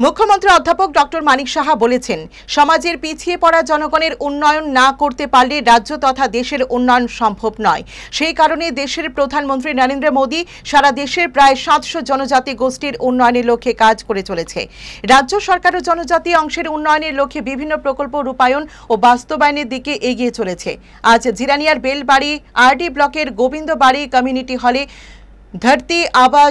মুখ্যমন্ত্রী অধ্যাপক ডক্টর মানিক সাহা বলেছেন, সমাজের পিছিয়ে পড়া জনগণের উন্নয়ন না করতে পারলে রাজ্য তথা দেশের উন্নয়ন সম্ভব নয়। সেই কারণে দেশের প্রধানমন্ত্রী নরেন্দ্র মোদী সারা দেশের প্রায় ৭০০ জনজাতি গোষ্ঠীর উন্নয়নের লক্ষ্যে কাজ করে চলেছে। রাজ্য সরকারও জনজাতি অংশের উন্নয়নের লক্ষ্যে বিভিন্ন প্রকল্প রূপায়ণ ও বাস্তবায়নের দিকে এগিয়ে চলেছে। আজ জিরানিয়ার বেলবাড়ি আরডি ব্লকের গোবিন্দবাড়ি কমিউনিটি হলে ধরতি আবা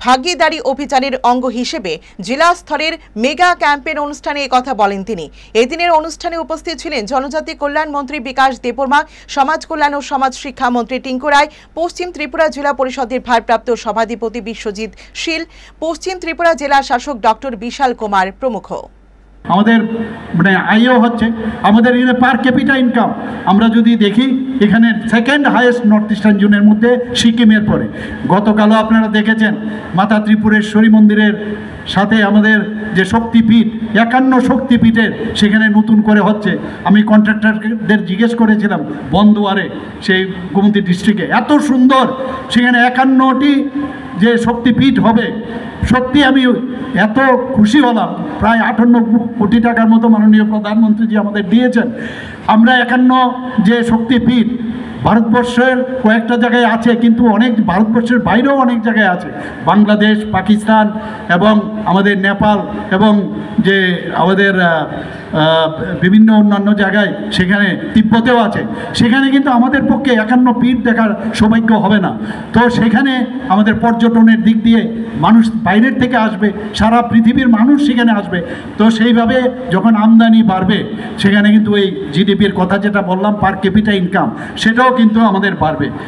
ভাগিদারি অভিযানের অঙ্গ হিসেবে জেলা স্তরের মেগা ক্যাম্পের অনুষ্ঠানে কথা বলেন তিনি। এদিনের অনুষ্ঠানে উপস্থিত ছিলেন জনজাতি কল্যাণ মন্ত্রী বিকাশ দেববর্মা, সমাজ কল্যাণ ও সমাজ শিক্ষা মন্ত্রী টিঙ্কু রায়, পশ্চিম ত্রিপুরা জেলা পরিষদের ভারপ্রাপ্ত সভাধিপতি বিশ্বজিৎ শীল, পশ্চিম ত্রিপুরা জেলা শাসক ডক্টর বিশাল কুমার প্রমুখ। আমাদের আয়ও হচ্ছে, আমাদের পার ক্যাপিটা ইনকাম আমরা যদি দেখি এখানে সেকেন্ড হাইয়েস্ট নর্থ ইস্টার্ন জোনের মধ্যে সিকিমের পরে। গতকালও আপনারা দেখেছেন মাতা ত্রিপুরেশ্বরী মন্দিরের সাথে আমাদের যে শক্তিপীঠ 51 শক্তিপীঠের সেখানে নতুন করে হচ্ছে। আমি কন্ট্রাক্টরদের জিজ্ঞেস করেছিলাম বন্দুয়ারে, সেই গোমতী ডিস্ট্রিক্টে এত সুন্দর, সেখানে 51টি যে শক্তিপীঠ হবে। সত্যি আমি এত খুশি হলাম। প্রায় 58 কোটি টাকার মতো মাননীয় প্রধানমন্ত্রীজি আমাদের দিয়েছেন। আমরা 51 যে শক্তিপীঠ ভারতবর্ষের কয়েকটা জায়গায় আছে, কিন্তু অনেক ভারতবর্ষের বাইরেও অনেক জায়গায় আছে, বাংলাদেশ, পাকিস্তান এবং আমাদের নেপাল এবং যে আমাদের বিভিন্ন অন্যান্য জায়গায়, সেখানে তিব্বতেও আছে। সেখানে কিন্তু আমাদের পক্ষে 51 পীঠ দেখার সৌভাগ্য হবে না। তো সেখানে আমাদের পর্যটনের দিক দিয়ে মানুষ বাইরের থেকে আসবে, সারা পৃথিবীর মানুষ সেখানে আসবে। তো সেইভাবে যখন আমদানি বাড়বে, সেখানে কিন্তু এই জিডিপির কথা যেটা বললাম পার ক্যাপিটা ইনকাম, সেটাও কিন্তু আমাদের বাড়বে।